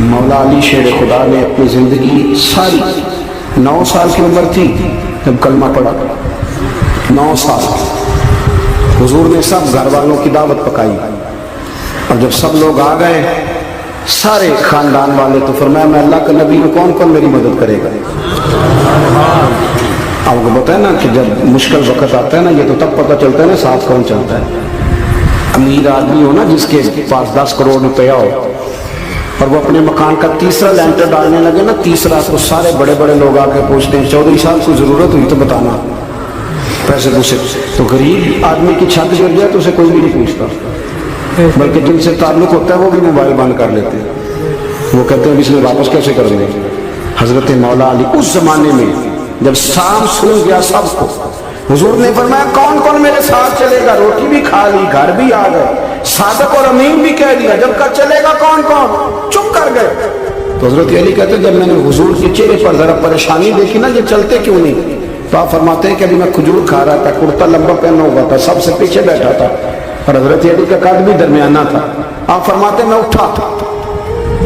مولا علی شیر خدا نے اپنی زندگی ساری 9 سال کی عمر تھی جب کلمہ پڑھا. 9 سال حضور نے سب گھر والوں کی دعوت پکائی، اور جب سب لوگ آ گئے سارے خاندان والے، تو فرمایا میں اللہ کا نبی ہوں، کون کون میری مدد کرے گا؟ آپ کو پتہ ہے نا کہ جب مشکل وقت آتا ہے نا، یہ تو تب پتہ چلتا ہے نا ساتھ کون چلتا ہے. امیر آدمی ہو نا جس کے پاس 10 کروڑ روپیہ ہو، اور وہ اپنے مکان کا تیسرا لینٹر ڈالنے لگے نا، تیسرا، تو سارے بڑے بڑے لوگ آ کے پوچھتے ہیں چودھری صاحب کو ضرورت ہوئی تو بتانا، پیسے پوچھے. تو غریب آدمی کی چھت گر جائے تو اسے کوئی بھی نہیں پوچھتا، بلکہ جن سے تعلق ہوتا ہے وہ بھی موبائل بند کر لیتے ہیں. وہ کہتے ہیں اس میں واپس کیسے کریں گے. حضرت مولا علی اس زمانے میں جب شام سن گیا سب کو، حضور نے فرمایا کون کون میرے ساتھ چلے گا؟ روٹی بھی کھا لی، گھر بھی آ گئے، صادق اور امین بھی کہہ دیا، جب کا چلے گا کون کون؟ چپ کر گئے. تو حضرت علی کہتے ہیں جب میں نے حضور کے چہرے پر ذرا پریشانی دیکھی نا، یہ چلتے کیوں نہیں، تو آپ فرماتے ہیں کہ ابھی میں کھجور کھا رہا تھا، کرتا لمبا پہنا ہوا تھا، سب سے پیچھے بیٹھا تھا، اور حضرت علی کا قد بھی درمیانہ تھا. آپ فرماتے ہیں میں اٹھا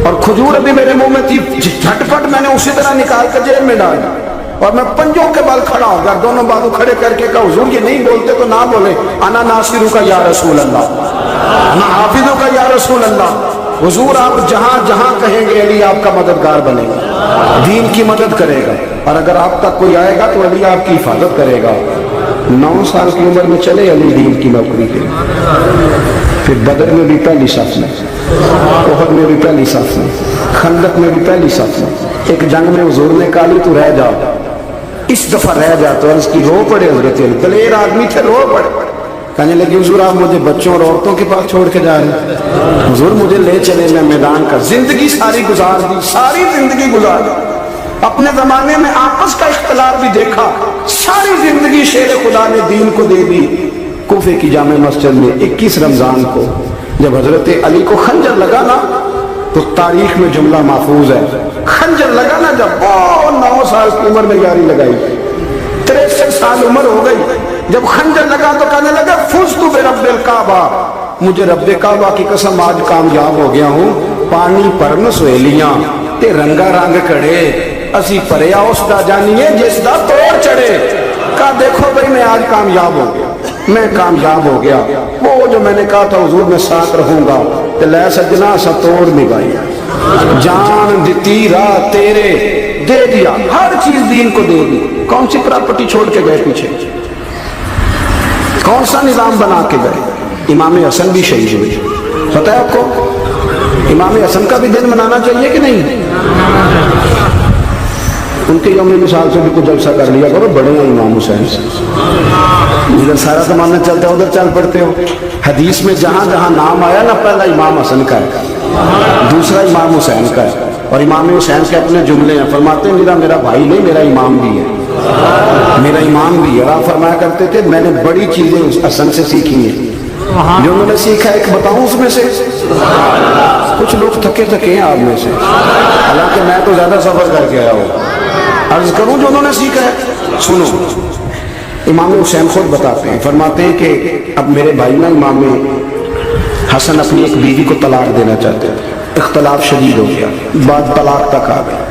اور کھجور ابھی میرے منہ میں تھی، جھٹ پٹ میں نے اسی طرح نکال کر جیب میں ڈال، اور میں پنجوں کے بل کھڑا ہو گیا، دونوں بازو کھڑے کر کے کہا حضور یہ نہیں بولتے تو نہ بولے، انا ناصرو کا یا رسول اللہ، انا حافظوں کا یا رسول اللہ. حضور آپ جہاں جہاں کہیں گے علی آپ کا مددگار بنے گا، دین کی مدد کرے گا، اور اگر آپ تک کوئی آئے گا تو علی آپ کی حفاظت کرے گا. 9 سال کی عمر میں چلے علی دین کی نوکری کے. پھر بدر میں بھی پہلی صف میں، احد میں بھی پہلی صف میں، خندق میں بھی پہلی صف میں. ایک جنگ میں حضور نے کہا علی تو رہ جا، اس دفعہ رہ جا، تو عرض کی رو پڑے حضرت علی، دلیر آدمی تھے، رو پڑے. کہنے لگے حضور آپ مجھے بچوں اور عورتوں کے پاس چھوڑ کے جا رہے ہیں؟ حضور مجھے لے چلے، میں میدان کا زندگی ساری گزار دی، ساری زندگی گزار دی. اپنے زمانے میں آپس کا اختلاف بھی دیکھا، ساری زندگی شیر خدا نے دین کو دے دی. کوفے کی جامع مسجد میں 21 رمضان کو جب حضرت علی کو خنجر لگا نا، تو تاریخ میں جملہ محفوظ ہے، خنجر لگا نا جب، 9 سال کی عمر میں یاری لگائی، 63 سال عمر ہو گئی، جب خنجر لگا تو کہنے لگا فزت برب الکعبہ، مجھے رب کعبہ کی قسم آج کامیاب ہو گیا ہوں. پانی پرن سہیلیاں تے رنگا رنگ کڑے، اسی پریا اس دا جانیے جس دا توڑ چڑھے. کہا دیکھو بھائی میں آج کامیاب ہو گیا، میں کامیاب ہو گیا. وہ جو میں نے کہا تھا حضور میں ساتھ رہوں گا، تے لے سجنا سا توڑ نبھائی، جان دیتی راہ تیرے دے دیا، ہر چیز دین کو دے دی. کون سی پراپرٹی چھوڑ کے گئے پیچھے، کون سا نظام بنا کے گئے؟ امام حسن بھی شہید ہوئے. پتہ ہے آپ کو امام حسن کا بھی دن منانا چاہیے کہ نہیں؟ ان کے یوم مثال سے بھی کچھ جلسہ کر لیا کرو، بڑے ہیں امام حسین سے. ادھر سارا زمانہ چلتا ہے ادھر چل پڑتے ہو. حدیث میں جہاں جہاں نام آیا نا، پہلا امام حسن کا ہے، دوسرا امام حسین کا ہے، اور امام حسین کے اپنے جملے ہیں. فرماتے ہیں میرا بھائی نہیں، میرا امام بھی ہے، میرا امام بھی ہے. آپ فرمایا کرتے تھے میں نے بڑی چیزیں حسن سے سیکھی ہیں. جو انہوں نے سیکھا ایک بتاؤں اس میں سے؟ کچھ لوگ تھکے ہیں آپ میں سے، حالانکہ میں تو زیادہ سفر کر کے آیا ہوں. عرض کروں جو انہوں نے سیکھا ہے، سنو. امام حسین خود بتاتے ہیں، فرماتے ہیں کہ اب میرے بھائی نا امام حسن اپنی ایک بیوی کو طلاق دینا چاہتے ہیں، اختلاف شدید ہو گیا، بعد طلاق تک آ گئے.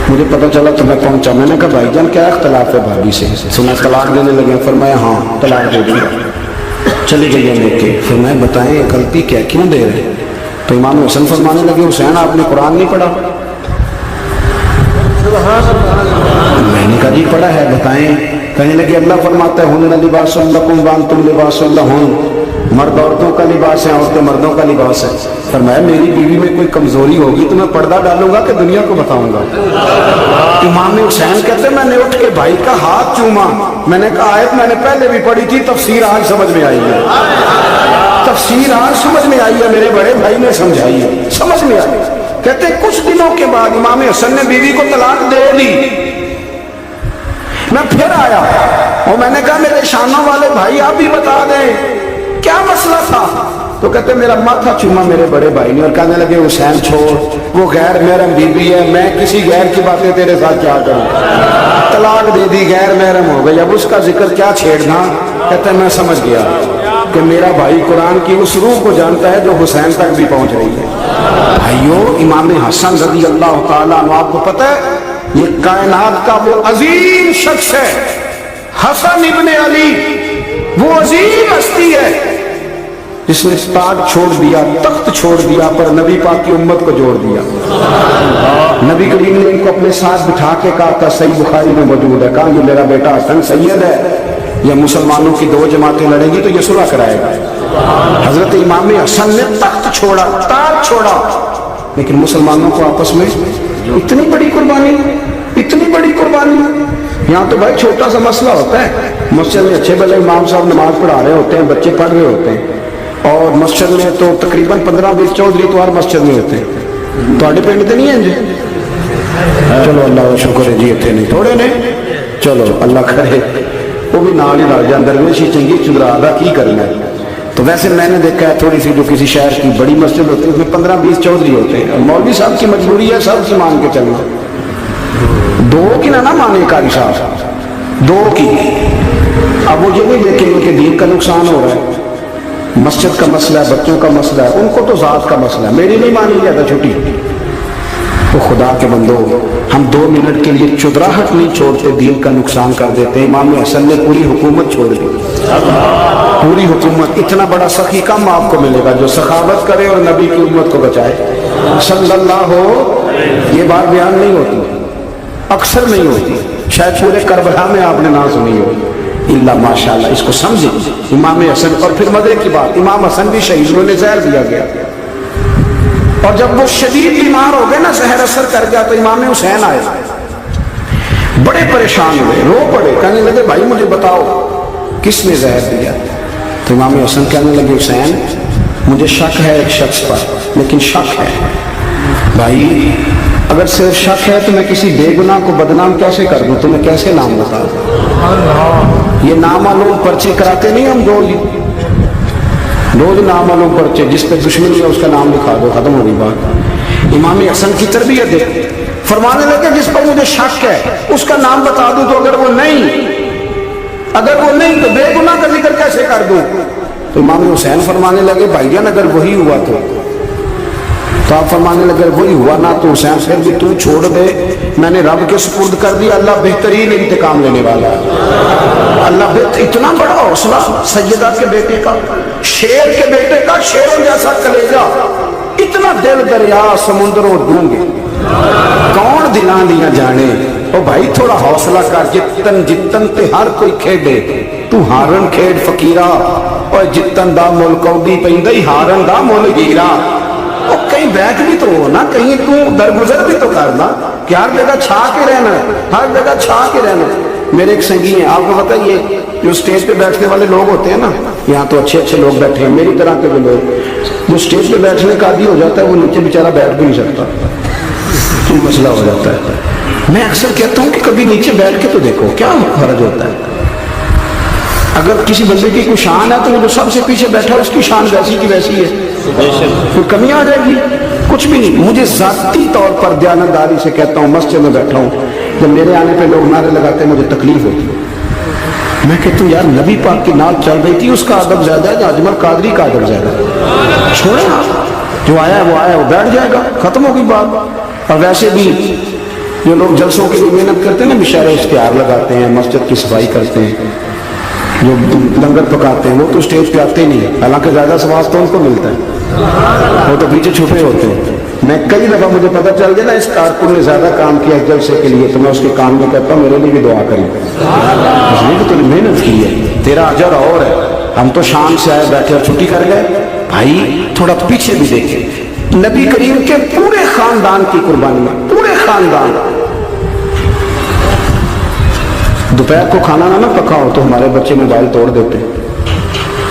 مجھے پتہ چلا تو میں پہنچا، میں نے کہا بھائی جان کیا اختلاف ہے بھابھی سے؟ سنا طلاق دینے لگے. فرمایا ہاں طلاق دے دیا. چلی گئی لے کے. پھر میں بتائیں غلطی کیا کیوں دے رہے؟ تو امام حسن فرمانے لگے حسین آپ نے قرآن نہیں پڑھا؟ میں نے کہا جی پڑھا ہے، بتائیں. کہنے لگے اللہ فرماتا ہے ہن لباس لکم وانتم لباس لہن، مرد عورتوں کا لباس ہے، عورتیں مردوں کا لباس ہے. فرمایا میری بیوی میں کوئی کمزوری ہوگی تو میں پردہ ڈالوں گا کہ دنیا کو بتاؤں گا؟ امام حسین کہتے میں نے اٹھ کے بھائی کا ہاتھ چوما. میں نے کہا آیت میں نے پہلے بھی پڑھی تھی، تفسیر آج سمجھ میں آئی ہے، تفسیر آج سمجھ میں آئی ہے، میرے بڑے بھائی نے سمجھائی ہے، سمجھ میں آئی. کہتے کچھ دنوں کے بعد امام حسن نے بیوی کو طلاق دے دی. میں پھر آیا اور میں نے کہا میرے شانوں والے بھائی آپ بھی بتا دیں کیا مسئلہ تھا. تو کہتے میرا ماتھا چوما میرے بڑے بھائی نے، اور کہنے لگے حسین چھوڑ، وہ غیر محرم بیوی ہے، میں کسی غیر کی باتیں تیرے ساتھ کیا کروں؟ طلاق دے دی، غیر محرم ہو گئی، اب اس کا ذکر کیا چھیڑنا؟ کہتے میں سمجھ گیا. کہ میرا بھائی قرآن کی اس روح کو جانتا ہے جو حسین تک بھی پہنچ رہی ہے. بھائیو امام حسن رضی اللہ تعالیٰ عنہ آپ کو پتہ ہے یہ کائنات کا وہ عظیم شخص ہے. حسن ابن علی وہ عظیم ہستی ہے جس نے تاج چھوڑ دیا, تخت چھوڑ دیا, پر نبی پاک کی امت کو جوڑ دیا. نبی کریم نے ان کو اپنے ساتھ بٹھا کے کہا تھا, صحیح بخاری میں موجود ہے, کہا یہ میرا بیٹا حسن سید ہے, یا مسلمانوں کی 2 جماعتیں لڑیں گی تو یہ صلح کرائے گا. حضرت امام حسن نے تخت چھوڑا, تاج چھوڑا, لیکن مسلمانوں کو آپس میں اتنی بڑی قربانی, اتنی بڑی قربانی. یہاں تو بھائی چھوٹا سا مسئلہ ہوتا ہے, مسجد میں اچھے بھلے امام صاحب نماز پڑھا رہے ہوتے ہیں, بچے پڑھ رہے ہوتے ہیں, اور مسجد میں تو تقریباً 15-20 چودھری تو ہر مسجد میں ہوتے ہیں. تھوڑے پنڈ تو نہیں ہیں جی؟ چلو اللہ کا شکر ہے جی, اتنے نہیں تھوڑے نے, چلو اللہ کرے وہ بھی نال ہی رل جائیں. درویشی چنگی چدرا دا کی کرنا ہے. تو ویسے میں نے دیکھا ہے تھوڑی سی جو کسی شہر کی بڑی مسجد ہوتی ہے اس میں 15-20 چودھری ہوتے ہیں, اور مولوی صاحب کی مجبوری ہے سب سے مان کے چلنا. 2 کی نہ مانے قاری صاحب, 2 کی. اب وہ یہ نہیں دیکھیں گے کہ دین کا نقصان ہو رہا ہے, مسجد کا مسئلہ ہے, بچوں کا مسئلہ ہے, ان کو تو ذات کا مسئلہ ہے, میری نہیں مانی جاتا چھٹی. تو خدا کے بندو ہم 2 منٹ کے لیے چدراہٹ نہیں چھوڑتے, دین کا نقصان کر دیتے. امام حسن نے پوری حکومت چھوڑ دی, پوری حکومت. اتنا بڑا سخی کم آپ کو ملے گا جو سخاوت کرے اور نبی کی امت کو بچائے صلی اللہ ہو. یہ بات بیان نہیں ہوتی, اکثر نہیں ہوتی, شاید پورے کربلا میں آپ نے نہ سنی ہو اللہ ماشاءاللہ. اس کو سمجھیں امام حسن. اور پھر مزے کی بات, امام حسن بھی شہید, انہوں نے زہر دیا گیا, اور جب وہ شدید بیمار ہو گئے نا, زہر اثر کر گیا, تو امام حسین آئے, بڑے پریشان ہوئے, رو پڑے, کہنے لگے بھائی مجھے بتاؤ کس نے زہر دیا. تو امام حسن کہنے لگے حسین مجھے شک ہے ایک شخص پر, لیکن شک ہے بھائی, اگر صرف شک ہے تو میں کسی بے گناہ کو بدنام کیسے کر دوں, تمہیں کیسے نام بتا دوں. یہ نامعلوم پرچے کراتے نہیں ہم روز نامعلوم پرچے, جس پہ دشمنی ہے اس کا نام لکھا دو, ختم ہو گئی بات. امام حسن کی تربیت ہے, فرمانے لگے جس پر مجھے شک ہے اس کا نام بتا دوں, تو اگر وہ نہیں تو بے گناہ کا ذکر کیسے کر دوں. تو امام حسین فرمانے لگے بھائی جان اگر وہی ہوا تو آپ فرمانے لگے وہی ہوا نا تو حسین پھر بھی تو چھوڑ دے, میں نے رب کے سپرد کر دیا, اللہ بہترین انتقام لینے والا ہے. اللہ اتنا بڑا حوصلہ سیدہ کے بیٹے کا, شیر کے بیٹے کا, شیروں جیسا کلیجہ, اتنا دل دریا سمندروں ڈونگے, کون دلاں دیا جانے. او بھائی تھوڑا حوصلہ کر, جتن تے ہر کوئی کھیڈے, تو ہارن کھیڈ فقیرہ, اور جتن دا مل کوڈی پیندی ہارن دا مل ہیرا. اور کہیں بیٹھ بھی تو ہو نا, کہیں تو درگزر بھی تو کرنا, کہ ہر جگہ چھا کے رہنا ہے, ہر جگہ چھا کے رہنا. میرے ایک سنگی ہیں, آپ کو پتہ یہ جو اسٹیج پہ بیٹھنے والے لوگ ہوتے ہیں نا, یہاں تو اچھے اچھے لوگ بیٹھے ہیں, میری طرح کے بھی لوگ, جو اسٹیج پہ بیٹھنے کا عادی ہو جاتا ہے وہ نیچے بیچارہ بیٹھ بھی نہیں سکتا, تو مسئلہ ہو جاتا ہے. میں اکثر کہتا ہوں کہ کبھی نیچے بیٹھ کے تو دیکھو کیا فرق ہوتا ہے. اگر کسی بندے کی کوئی شان ہے تو وہ جو سب سے پیچھے بیٹھا ہے اس کی شان ویسی کی ویسی ہے, کوئی کمی آ جائے گی؟ کچھ بھی نہیں. مجھے ذاتی طور پر دیانتداری سے کہتا ہوں, مسجد میں بیٹھا ہوں, جب میرے آنے پہ لوگ نعرے لگاتے ہیں مجھے تکلیف ہوتی ہے. میں کہتا ہوں یار نبی پاک کی نعت چل رہی تھی, اس کا ادب زیادہ ہے یا اجمل قادری کا ادب زیادہ ہے؟ چھوڑیں, جو آیا ہے وہ بیٹھ جائے گا, ختم ہوگی بات. اور ویسے بھی جو لوگ جلسوں کے لیے محنت کرتے ہیں نا, بشارے اشتہار لگاتے ہیں, مسجد کی صفائی کرتے ہیں, جو لنگر پکاتے ہیں, وہ تو اسٹیج پہ آتے نہیں ہیں, حالانکہ زیادہ ثواب تو ان کو ملتا ہے, وہ تو پیچھے چھپے ہوتے ہیں. میں کئی دفعہ مجھے پتہ چل گیا نا اس کارکن نے زیادہ کام کیا اس جلسے کے لیے, تو میں اس کے کام میں کہتا ہوں میرے لیے بھی دعا کریں, اس لیے کہ تو نے محنت کی ہے, تیرا اجر اور ہے. ہم تو شام سے آئے بیٹھے اور چھٹی کر گئے. بھائی تھوڑا پیچھے بھی دیکھیں, نبی کریم کے پورے خاندان کی قربانی, پورے خاندان. دوپہر کو کھانا نہ پکا ہو تو ہمارے بچے موبائل توڑ دیتے ہیں,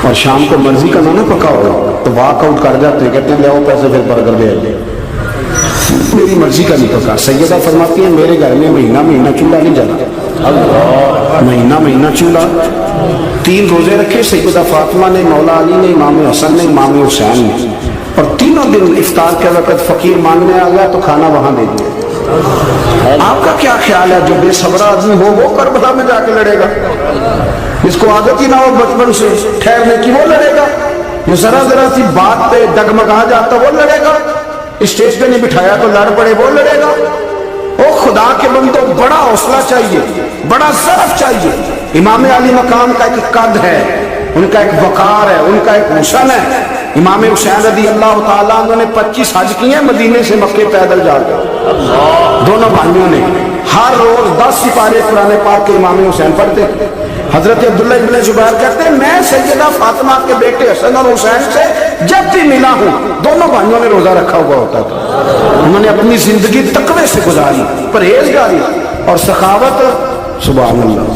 اور شام کو مرضی کا نہ پکا ہو تو واک آؤٹ کر جاتے ہیں, کہتے ہیں لے آؤ پیسے پھر برگر دے دیں, میری مرضی کا نہیں پکا. سیدہ فرماتی ہیں میرے گھر میں مہینہ چولہا نہیں جلا, مہینہ چولہا. 3 روزے رکھے سیدہ فاطمہ نے, مولا علی نے, امام حسن نے, امام حسین نے, اور تینوں دن افطار کے وقت فقیر مانگنے آ گیا تو کھانا وہاں دے دیا. آپ کا کیا خیال ہے جو بے صبر آدمی ہو وہ کربلا میں جا کے لڑے گا؟ جس کو عادت ہی نہ ہو بچپن سے ٹھہرنے کی وہ لڑے گا، جو ذرا ذرا سی بات پہ ڈگمگا جاتا وہ لڑے گا، اسٹیج پہ نہیں بٹھایا تو لڑ پڑے وہ لڑے گا۔ او خدا کے بندو، بڑا حوصلہ چاہیے، بڑا ضعف چاہیے۔ امام علی مقام کا ایک قد ہے، ان کا ایک وقار ہے، ان کا ایک حسن ہے۔ امام حسین رضی اللہ تعالیٰ عنہ نے 25 حج کیے مدینے سے مکے پیدل جا کر، دونوں بھائیوں نے ہر روز 10 سپارے قرآن پاک کے امام حسین پڑھتے تھے۔ حضرت عبداللہ ابن زبیر کہتے ہیں میں سیدہ فاطمہ کے بیٹے حسن اور حسین سے جب بھی ملا ہوں دونوں بھائیوں نے روزہ رکھا ہوا ہوتا تھا۔ انہوں نے اپنی زندگی تقوی سے گزاری، پرہیزگاری اور سخاوت۔ سبحان اللہ۔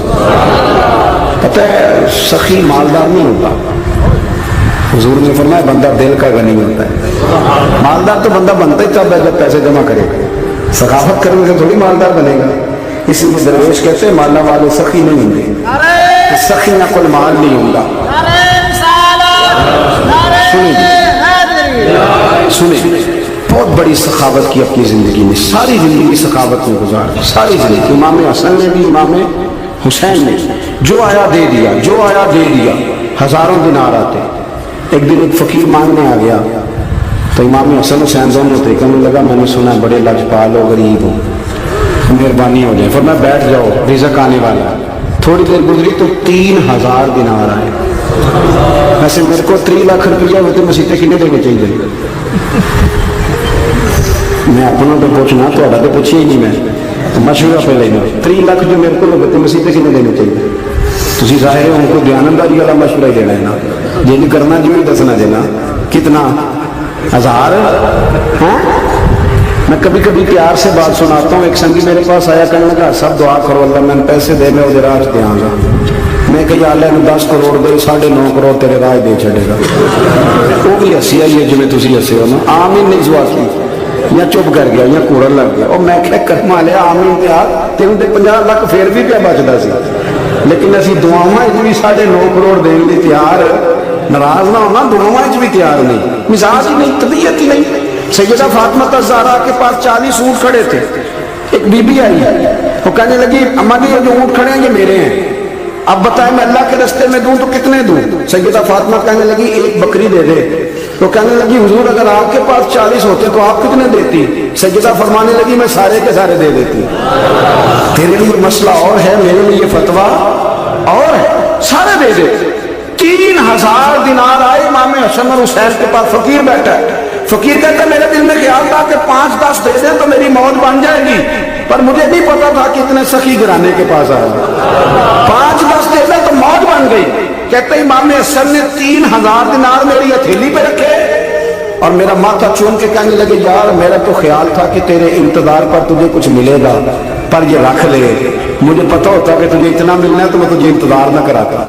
پتہ ہے سخی مالدار نہیں ہوتا، حضور نے فرمایا بندہ دل کا غنی ہوتا ہے۔ مالدار تو بندہ بنتا ہی تب ہے جب پیسے جمع کرے گا، سخاوت کرنے سے تھوڑی مالدار بنے گا۔ اسی لیے درویش کہتے ہیں مالا والے سخی نہیں ہوں گے، سخی نہ کوئی مال نہیں ہوں گا۔ سنیں بہت بڑی سخاوت کی اپنی زندگی میں، ساری زندگی سخاوت میں گزار دی، ساری زندگی۔ امام حسن نے بھی، امام حسین نے جو آیا دے دیا، جو آیا دے دیا۔ ہزاروں دینار آتے۔ ایک دن ایک فقیر مانگنے آ گیا تو امام حسن حسین دونوں تھے، کہنے لگا میں نے سنا بڑے لجپال ہو، غریب ہو، مہربانی ہو جائے۔ فرمایا بیٹھ جاؤ، رزق آنے والا۔ تھوڑی دیر گزری تو 3000 دینار آئے۔ ویسے میرے کو 3 لاکھ روپیہ ہوتے مسیطے کنے دینے چاہیے؟ میں اپنا تو پوچھنا، تو پوچھیے ہی نہیں، میں مشورہ پہ لینا۔ 3 لاکھ جو میرے کو ہوتے مسیطے کنے دینے چاہیے؟ تسی ظاہر ہے ان کو دیانتداری والا مشورہ ہی دینا ہے نا، یہ نہیں کرنا جو دسنا دینا۔ کتنا 1000؟ میں کبھی کبھی پیار سے بات سناتا ہوں۔ ایک سنگی میرے پاس آیا، کہنے لگا سب دعا کرو اللہ میں پیسے دے میں وہ راج دیا گا۔ میں کہ یا اللہ نے 10 کروڑ دے، 9.5 کروڑ تیرے راج دے چھڑے گا۔ وہ بھی ہسی آئی ہے جی تھی ہسے ہو نا، آمین نہیں جوا کی، یا چپ کر گیا یا کوڑن لگ گیا۔ اور میں کہ کرما لیا آمین تیار، تین 50 لاکھ پھر بھی پہ بچتا سی، لیکن اسی دعاواں بھی 9.5 کروڑ دین لی تیار، ناراض نہ ہونا، دعاواں بھی تیار نہیں، مزاج ہی نہیں، طبیعت ہی نہیں۔ سیدہ فاطمہ الزہرا کے پاس 40 اونٹ کھڑے تھے۔ ایک بی بی آئی، وہ کہنے لگی اماں جی یہ جو اونٹ کھڑے ہیں یہ میرے ہیں، اب بتائیں میں اللہ کے رستے میں دوں تو کتنے دوں؟ سیدہ فاطمہ کہنے لگی 1 بکری دے دے۔ تو کہنے لگی حضور اگر آپ کے پاس 40 ہوتے تو آپ کتنے دیتی؟ سیدہ فرمانے لگی میں سارے کے سارے دے دیتی۔ تیرے لیے مسئلہ اور ہے، میرے لیے یہ فتویٰ اور ہے، سارے دے دے۔ 3000 دینار آئے امام حسن اور حسین کے پاس۔ فقیر بیٹھا ہے، فقیر کہتا ہے میرے دل میں خیال تھا کہ 5-10 دے دیں تو میری موت بن جائے گی، پر مجھے نہیں پتا تھا کہ اتنے سخی گھرانے کے پاس آیا۔ 5-10 دے دیں تو موت بن گئی۔ کہتے ہیں امام حسن نے 3000 دینار میری ہتھیلی پہ رکھے اور میرا ماتھا چوم کے کہنے لگے یار میرا تو خیال تھا کہ تیرے انتظار پر تجھے کچھ ملے گا، پر یہ رکھ لے، مجھے پتا ہوتا کہ تجھے اتنا ملنا ہے تو میں تجھے انتظار نہ کراتا۔